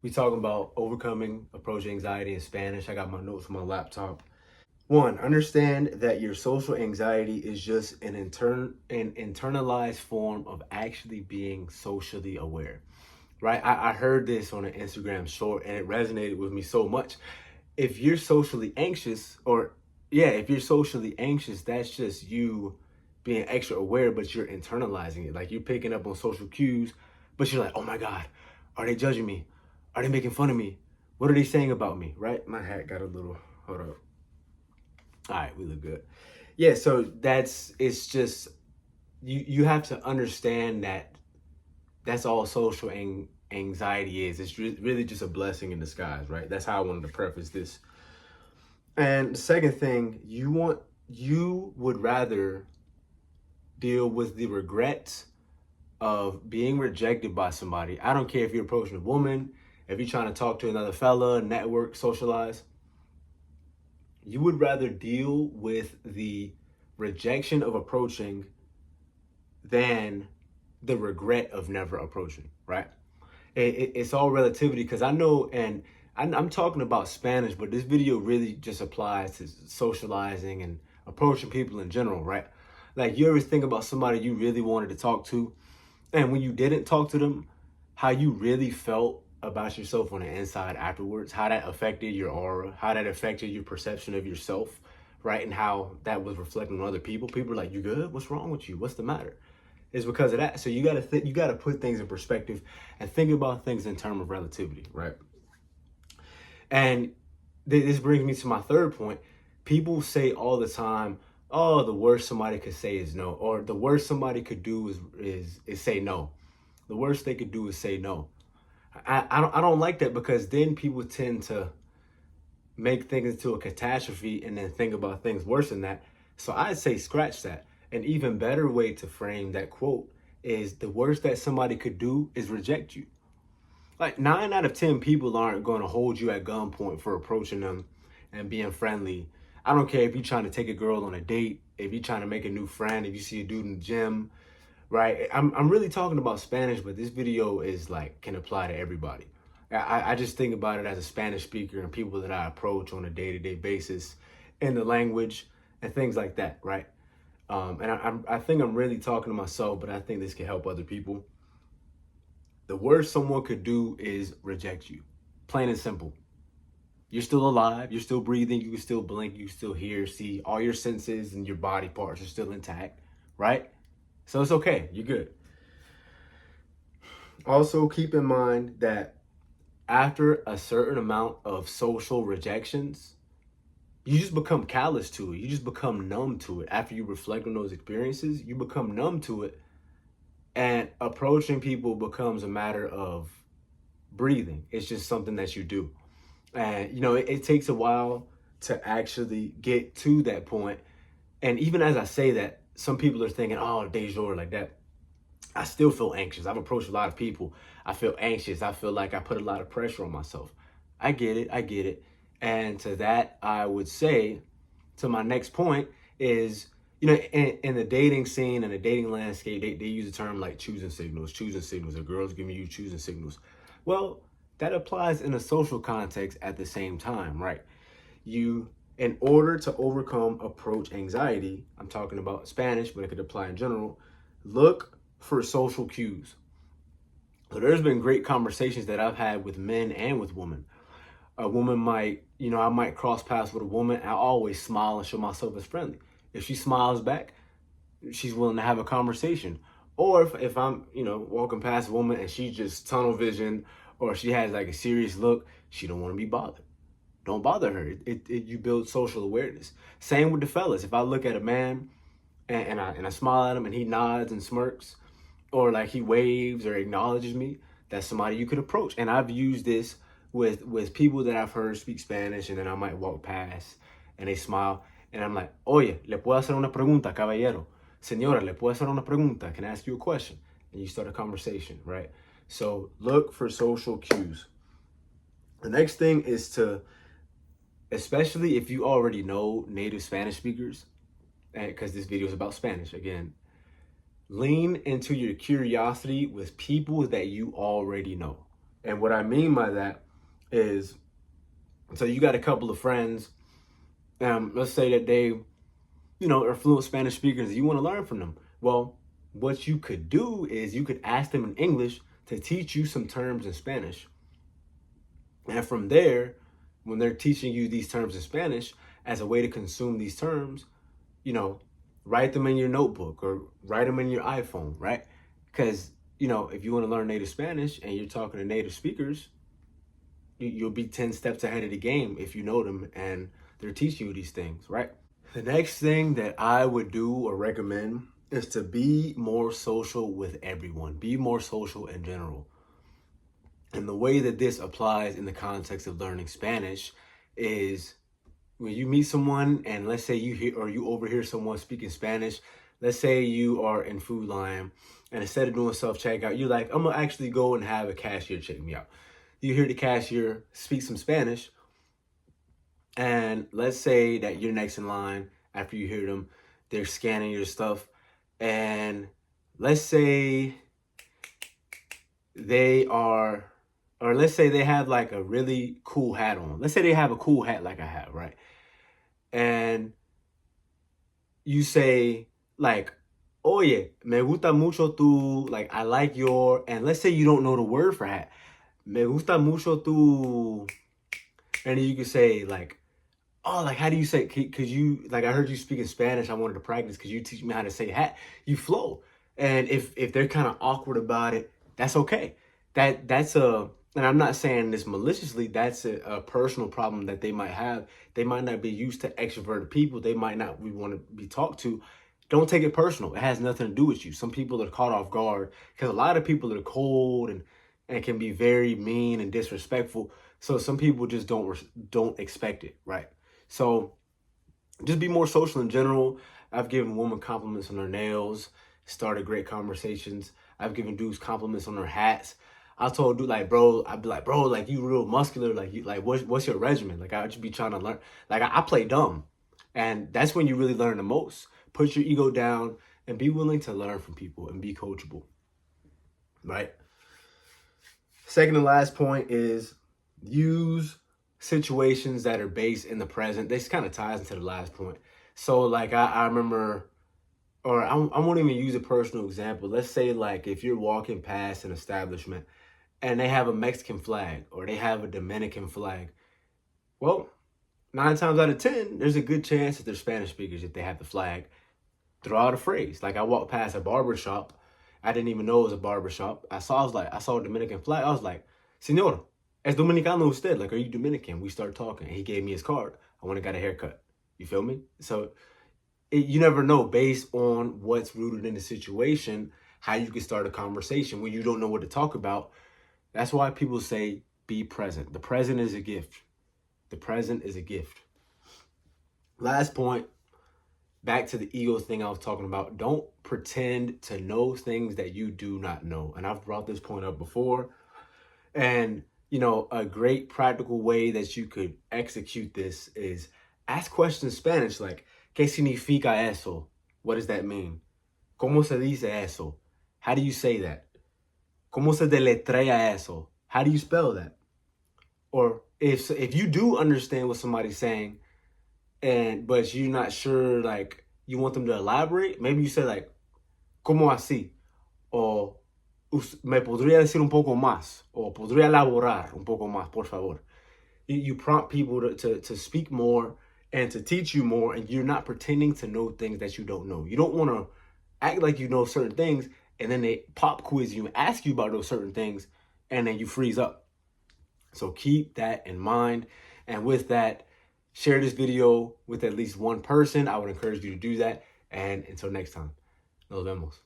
We talking about overcoming approach anxiety in Spanish. I got my notes on my laptop. One, understand that your social anxiety is just an internalized form of actually being socially aware. Right? I heard this on an Instagram short and it resonated with me so much. If you're socially anxious, or yeah, if you're socially anxious, that's just you being extra aware, but you're internalizing it. Like you're picking up on social cues, but you're like, oh my God, are they judging me? Are they making fun of me? What are they saying about me? Right? My hat got a little, hold up. All right, we look good. Yeah, so it's just, you have to understand that that's all social anxiety is. It's really just a blessing in disguise, right? That's how I wanted to preface this. And the second thing, you would rather deal with the regrets of being rejected by somebody. I don't care if you're approaching a woman, if you're trying to talk to another fella, network, socialize. You would rather deal with the rejection of approaching than the regret of never approaching, right? It's all relativity because I know, and I'm talking about Spanish, but this video really just applies to socializing and approaching people in general, right? Like you ever think about somebody you really wanted to talk to, and when you didn't talk to them, how you really felt about yourself on the inside afterwards, how that affected your aura, how that affected your perception of yourself, right? And how that was reflecting on other people. People are like, "You good? What's wrong with you? What's the matter?" It's because of that. So you gotta put things in perspective and think about things in terms of relativity, right? And this brings me to my third point. People say all the time, "Oh, the worst somebody could say is no," or "The worst somebody could do is say no." The worst they could do is say no. I don't like that because then people tend to make things into a catastrophe and then think about things worse than that. So I'd say scratch that. An even better way to frame that quote is the worst that somebody could do is reject you. Like 9 out of 10 people aren't going to hold you at gunpoint for approaching them and being friendly. I don't care if you're trying to take a girl on a date, if you're trying to make a new friend, if you see a dude in the gym, right? I'm really talking about Spanish, but this video is like can apply to everybody. I just think about it as a Spanish speaker and people that I approach on a day-to-day basis in the language and things like that, right? I think I'm really talking to myself, but I think this can help other people. The worst someone could do is reject you, plain and simple. You're still alive, you're still breathing, you can still blink, you can still hear, see, all your senses and your body parts are still intact, right? So it's okay, you're good. Also, keep in mind that after a certain amount of social rejections, you just become callous to it. You just become numb to it. After you reflect on those experiences, you become numb to it. And approaching people becomes a matter of breathing. It's just something that you do. And, it takes a while to actually get to that point. And even as I say that, some people are thinking, oh, deja like that. I still feel anxious. I've approached a lot of people. I feel anxious. I feel like I put a lot of pressure on myself. I get it. I get it. And to that, I would say, to my next point is, in the dating scene and the dating landscape, they use a term like choosing signals, or girls giving you choosing signals. Well, that applies in a social context at the same time, right? In order to overcome approach anxiety, I'm talking about Spanish, but it could apply in general, look for social cues. So there's been great conversations that I've had with men and with women. A woman might, I might cross paths with a woman. I always smile and show myself as friendly. If she smiles back, she's willing to have a conversation. Or if I'm, walking past a woman and she's just tunnel vision or she has like a serious look, she don't want to be bothered. Don't bother her. You build social awareness. Same with the fellas. If I look at a man and I smile at him and he nods and smirks, or like he waves or acknowledges me, that's somebody you could approach. And I've used this with people that I've heard speak Spanish, and then I might walk past and they smile and I'm like, oye, le puedo hacer una pregunta, caballero. Señora, le puedo hacer una pregunta. Can I ask you a question? And you start a conversation, right? So look for social cues. The next thing is to, especially if you already know native Spanish speakers, because this video is about Spanish again, lean into your curiosity with people that you already know. And what I mean by that is, so you got a couple of friends, let's say that they, are fluent Spanish speakers and you want to learn from them. Well, what you could do is you could ask them in English to teach you some terms in Spanish. And from there, when they're teaching you these terms in Spanish as a way to consume these terms, you know, write them in your notebook or write them in your iPhone, right? Because, if you want to learn native Spanish and you're talking to native speakers, you'll be 10 steps ahead of the game if you know them and they're teaching you these things, right? The next thing that I would do or recommend is to be more social with everyone, be more social in general. And the way that this applies in the context of learning Spanish is when you meet someone and let's say you hear or you overhear someone speaking Spanish, let's say you are in Food Lion and instead of doing self-checkout, you're like, I'm gonna actually go and have a cashier check me out. You hear the cashier speak some Spanish, and let's say that you're next in line after you hear them, they're scanning your stuff, and let's say they are, or let's say they have like a really cool hat on. Let's say they have a cool hat like I have, right? And you say like, oye, me gusta mucho tu, like I like your, and let's say you don't know the word for hat. Me gusta mucho tu, and then you can say like, oh, like how do you say, could you, like I heard you speaking Spanish, I wanted to practice, could you teach me how to say hat? You flow. And if they're kind of awkward about it, that's okay. That's and I'm not saying this maliciously, that's a personal problem that they might have. They might not be used to extroverted people. They might not want to be talked to. Don't take it personal. It has nothing to do with you. Some people are caught off guard because a lot of people are cold and can be very mean and disrespectful. So some people just don't expect it, right? So just be more social in general. I've given women compliments on their nails, started great conversations. I've given dudes compliments on their hats. I told dude like, bro, I'd be like, bro, like you real muscular, like you like what's your regimen? Like I would just be trying to learn. Like I play dumb. And that's when you really learn the most. Put your ego down and be willing to learn from people and be coachable. Right? Second and last point is use situations that are based in the present. This kind of ties into the last point. So like I remember, or I won't even use a personal example. Let's say like if you're walking past an establishment and they have a Mexican flag or they have a Dominican flag. Well, 9 times out of 10, there's a good chance that they're Spanish speakers if they have the flag. Throw out a phrase. Like I walked past a barber shop. I didn't even know it was a barber shop. I saw a Dominican flag. I was like, Senor, es Dominicano usted? Like, are you Dominican? We started talking. He gave me his card. I went and got a haircut. You feel me? So you never know based on what's rooted in the situation, how you can start a conversation when you don't know what to talk about. That's why people say be present. The present is a gift. The present is a gift. Last point, back to the ego thing I was talking about. Don't pretend to know things that you do not know. And I've brought this point up before. And, a great practical way that you could execute this is ask questions in Spanish like, ¿Qué significa eso? What does that mean? ¿Cómo se dice eso? How do you say that? ¿Cómo se deletrea eso? How do you spell that? Or if you do understand what somebody's saying, but you're not sure, like you want them to elaborate, maybe you say like, ¿Cómo así? Or me podría decir un poco más, o podría elaborar un poco más, por favor. You prompt people to speak more and to teach you more, and you're not pretending to know things that you don't know. You don't want to act like you know certain things, and then they pop quiz you and ask you about those certain things, and then you freeze up. So keep that in mind. And with that, share this video with at least one person. I would encourage you to do that. And until next time, nos vemos.